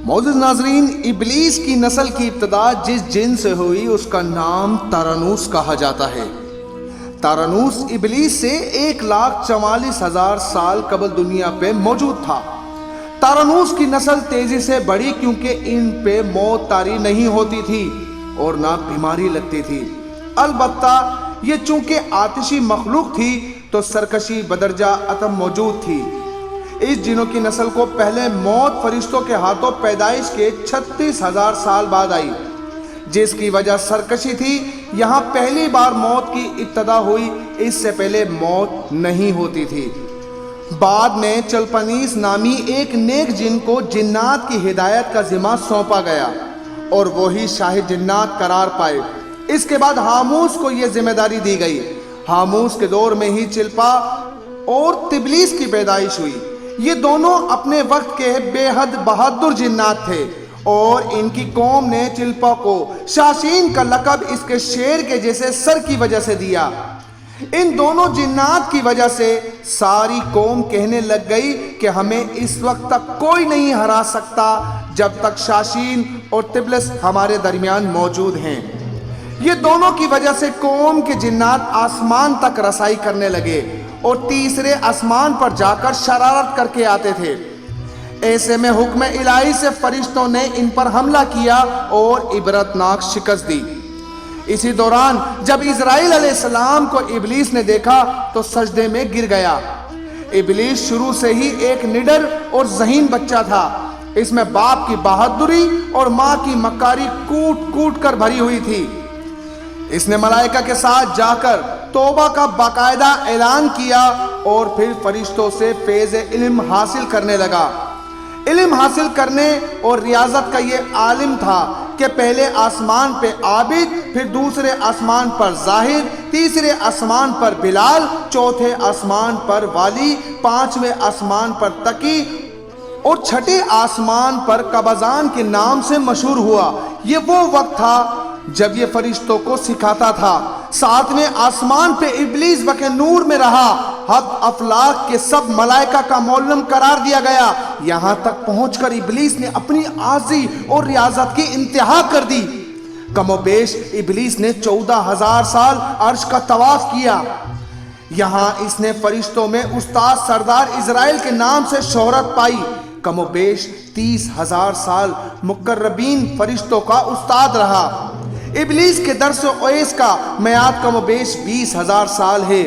معزز ناظرین، ابلیس کی نسل کی ابتدا جس جن سے ہوئی اس کا نام تارنوس کہا جاتا ہے۔ تارنوس ابلیس سے 1,44,000 سال قبل دنیا پہ موجود تھا۔ تارنوس کی نسل تیزی سے بڑھی کیونکہ ان پہ موت طاری نہیں ہوتی تھی اور نہ بیماری لگتی تھی۔ البتہ یہ چونکہ آتشی مخلوق تھی تو سرکشی بدرجہ عدم موجود تھی۔ اس جنوں کی نسل کو پہلے موت فرشتوں کے ہاتھوں پیدائش کے 36,000 سال بعد آئی، جس کی وجہ سرکشی تھی۔ یہاں پہلی بار موت کی ابتدا ہوئی، اس سے پہلے موت نہیں ہوتی تھی۔ بعد میں چلپنیس نامی ایک نیک جن کو جنات کی ہدایت کا ذمہ سونپا گیا اور وہی شاہ جنات قرار پائے۔ اس کے بعد ہاموس کو یہ ذمہ داری دی گئی۔ ہاموس کے دور میں ہی چلپا اور تبلیس کی پیدائش ہوئی۔ یہ دونوں اپنے وقت کے بے حد بہادر جنات تھے اور ان کی قوم نے چلپا کو شاشین کا لقب اس کے شیر کے جیسے سر کی وجہ سے دیا۔ ان دونوں جنات کی وجہ سے ساری قوم کہنے لگ گئی کہ ہمیں اس وقت تک کوئی نہیں ہرا سکتا جب تک شاشین اور تبلس ہمارے درمیان موجود ہیں۔ یہ دونوں کی وجہ سے قوم کے جنات آسمان تک رسائی کرنے لگے اور تیسرے آسمان پر جا کر شرارت کر کے آتے تھے۔ ایسے میں حکم الہی سے فرشتوں نے ان پر حملہ کیا اور عبرتناک شکست دی۔ اسی دوران جب اسرائیل علیہ السلام کو ابلیس نے دیکھا تو سجدے میں گر گیا۔ ابلیس شروع سے ہی ایک نڈر اور ذہین بچہ تھا۔ اس میں باپ کی بہادری اور ماں کی مکاری کوٹ کوٹ کر بھری ہوئی تھی۔ اس نے ملائکہ کے ساتھ جا کر توبہ کا باقاعدہ اعلان کیا اور پھر فرشتوں سے فیض علم حاصل کرنے لگا۔ علم حاصل کرنے اور ریاضت کا یہ عالم تھا کہ پہلے آسمان پہ عابد، پھر دوسرے آسمان پر ظاہر، تیسرے آسمان پر بلال، چوتھے آسمان پر والی، پانچویں آسمان پر تقی اور چھٹے آسمان پر قبضان کے نام سے مشہور ہوا۔ یہ وہ وقت تھا جب یہ فرشتوں کو سکھاتا تھا۔ ساتویں آسمان پہ ابلیس بکے نور میں رہا۔ حد افلاک کے سب ملائکہ کا معلم قرار دیا گیا، یہاں تک پہنچ کر ابلیس نے اپنی عاجزی اور ریاضت کی انتہا کر دی۔ کم و بیش ابلیس نے 14,000 سال عرش کا طواف کیا۔ یہاں اس نے فرشتوں میں استاد سردار اسرائیل کے نام سے شہرت پائی۔ کم و بیش 30,000 سال مقربین فرشتوں کا استاد رہا۔ ابلیس کے درس و اویس کا میعاد کم و بیش 20,000 سال ہے۔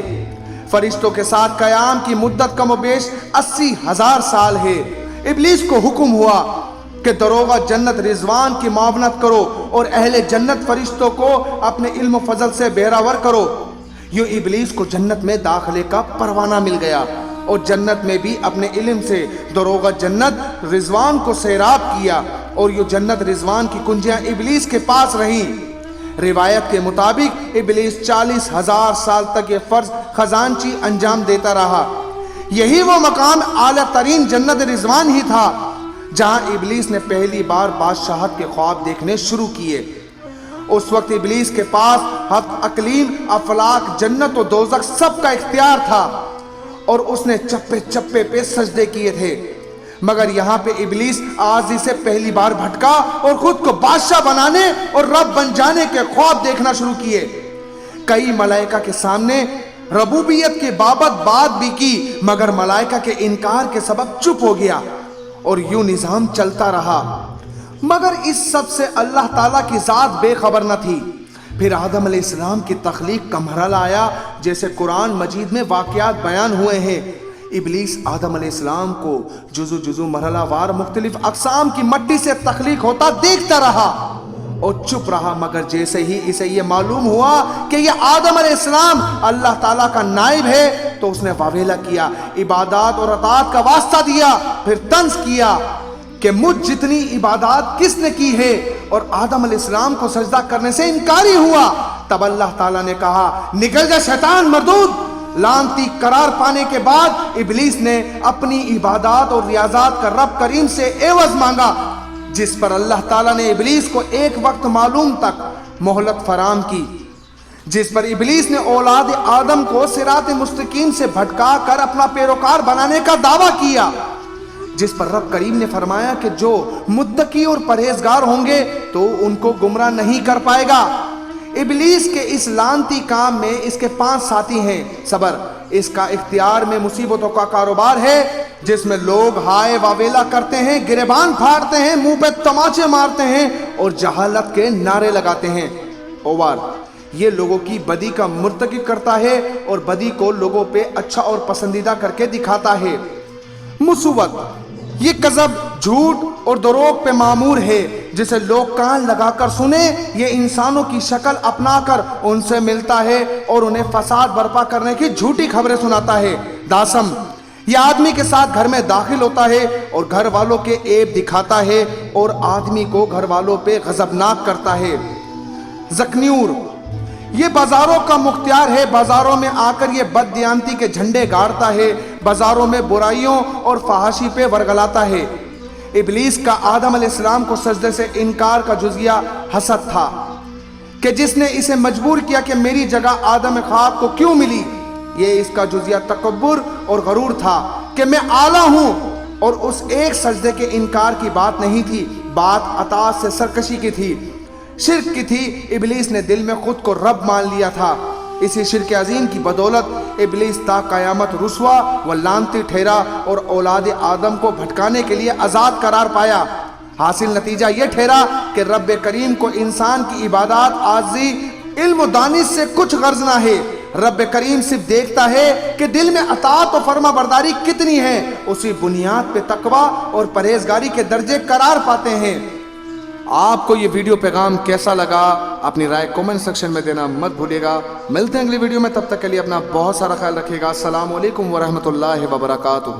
فرشتوں کے ساتھ قیام کی مدت کم و بیش 80,000 سال ہے۔ ابلیس کو حکم ہوا کہ دروغہ جنت رضوان کی معاونت کرو اور اہل جنت فرشتوں کو اپنے علم و فضل سے بہراور کرو۔ یہ ابلیس کو جنت میں داخلے کا پروانہ مل گیا اور جنت میں بھی اپنے علم سے دروغہ جنت رضوان کو سیراب کیا اور یہ جنت رضوان کی کنجیاں ابلیس کے پاس رہیں۔ روایت کے مطابق ابلیس 40,000 سال تک یہ فرض خزانچی انجام دیتا رہا۔ یہی وہ مقام اعلیٰ ترین جنت رضوان ہی تھا جہاں ابلیس نے پہلی بار بادشاہت کے خواب دیکھنے شروع کیے۔ اس وقت ابلیس کے پاس ہفت اقلیم، افلاک، جنت و دوزخ سب کا اختیار تھا اور اس نے چپے چپے پہ سجدے کیے تھے، مگر یہاں پہ ابلیس عاجزی سے پہلی بار بھٹکا اور خود کو بادشاہ بنانے اور رب بن جانے کے خواب دیکھنا شروع کیے۔ کئی ملائکہ کے سامنے ربوبیت کے بابت بات بھی کی، مگر ملائکہ کے انکار کے سبب چپ ہو گیا اور یوں نظام چلتا رہا۔ مگر اس سب سے اللہ تعالیٰ کی ذات بے خبر نہ تھی۔ پھر آدم علیہ السلام کی تخلیق کا مرحلہ آیا، جیسے قرآن مجید میں واقعات بیان ہوئے ہیں۔ ابلیس آدم علیہ السلام کو جزو جزو مرحلہ وار مختلف اقسام کی مٹی سے تخلیق ہوتا دیکھتا رہا اور چپ رہا، مگر جیسے ہی اسے یہ معلوم ہوا کہ یہ آدم علیہ السلام اللہ تعالیٰ کا نائب ہے تو اس نے واویلا کیا، عبادات اور اطاعت کا واسطہ دیا، پھر طنز کیا کہ مجھ جتنی عبادات کس نے کی ہے، اور آدم علیہ السلام کو سجدہ کرنے سے انکاری ہوا۔ تب اللہ تعالیٰ نے کہا، نکل جا شیطان مردود۔ لعنتی قرار پانے کے بعد ابلیس نے اپنی عبادات اور ریاضات کا رب کریم سے عوض مانگا، جس پر اللہ تعالیٰ نے ابلیس کو ایک وقت معلوم تک مہلت فراہم کی، جس پر ابلیس نے اولاد آدم کو صراط مستقیم سے بھٹکا کر اپنا پیروکار بنانے کا دعویٰ کیا۔ جس پر رب کریم نے فرمایا کہ جو متقی اور پرہیزگار ہوں گے تو ان کو گمراہ نہیں کر پائے گا۔ ابلیس کے اس لعنتی کام میں اس کے 5 ساتھی ہیں۔ صبر، اس کا اختیار میں مصیبتوں کا کاروبار ہے، جس میں لوگ ہائے واویلا کرتے ہیں، گریبان پھاڑتے ہیں، منہ پہ تماچے مارتے ہیں اور جہالت کے نعرے لگاتے ہیں۔ اوار، یہ لوگوں کی بدی کا مرتکب کرتا ہے اور بدی کو لوگوں پہ اچھا اور پسندیدہ کر کے دکھاتا ہے۔ مصوبت، یہ کذب، جھوٹ اور دروغ پہ معمور ہے، جسے لوگ کان لگا کر سنیں۔ یہ انسانوں کی شکل اپنا کر ان سے ملتا ہے اور انہیں فساد برپا کرنے کی جھوٹی خبریں سناتا ہے۔ داسم، یہ آدمی کے ساتھ گھر میں داخل ہوتا ہے اور گھر والوں کے عیب دکھاتا ہے اور آدمی کو گھر والوں پہ غضبناک کرتا ہے۔ زکنیور، یہ بازاروں کا مختار ہے، بازاروں میں آ کر یہ بددیانتی کے جھنڈے گاڑتا ہے، بازاروں میں برائیوں اور فحاشی پہ ورگلاتا ہے۔ ابلیس کا آدم علیہ السلام کو سجدے سے انکار کا جزیہ حسد تھا کہ جس نے اسے مجبور کیا کہ میری جگہ آدم خاک کو کیوں ملی۔ یہ اس کا جزیہ تکبر اور غرور تھا کہ میں اعلیٰ ہوں، اور اس ایک سجدے کے انکار کی بات نہیں تھی، بات اطاعت سے سرکشی کی تھی، شرک کی تھی۔ ابلیس نے دل میں خود کو رب مان لیا تھا۔ اسی شرک عظیم کی بدولت ابلیس تا قیامت رسوا و لعنتی ٹھہرا اور اولاد آدم کو بھٹکانے کے لیے آزاد قرار پایا۔ حاصل نتیجہ یہ ٹھہرا کہ رب کریم کو انسان کی عبادات، عاجزی، علم و دانش سے کچھ غرض نہ ہے۔ رب کریم صرف دیکھتا ہے کہ دل میں اطاعت و فرما برداری کتنی ہے، اسی بنیاد پہ تقوی اور پرہیزگاری کے درجے قرار پاتے ہیں۔ آپ کو یہ ویڈیو پیغام کیسا لگا؟ اپنی رائے کومنٹ سیکشن میں دینا مت بھولیے گا۔ ملتے ہیں اگلی ویڈیو میں، تب تک کے لیے اپنا بہت سارا خیال رکھیے گا۔ السلام علیکم ورحمۃ اللہ وبرکاتہ۔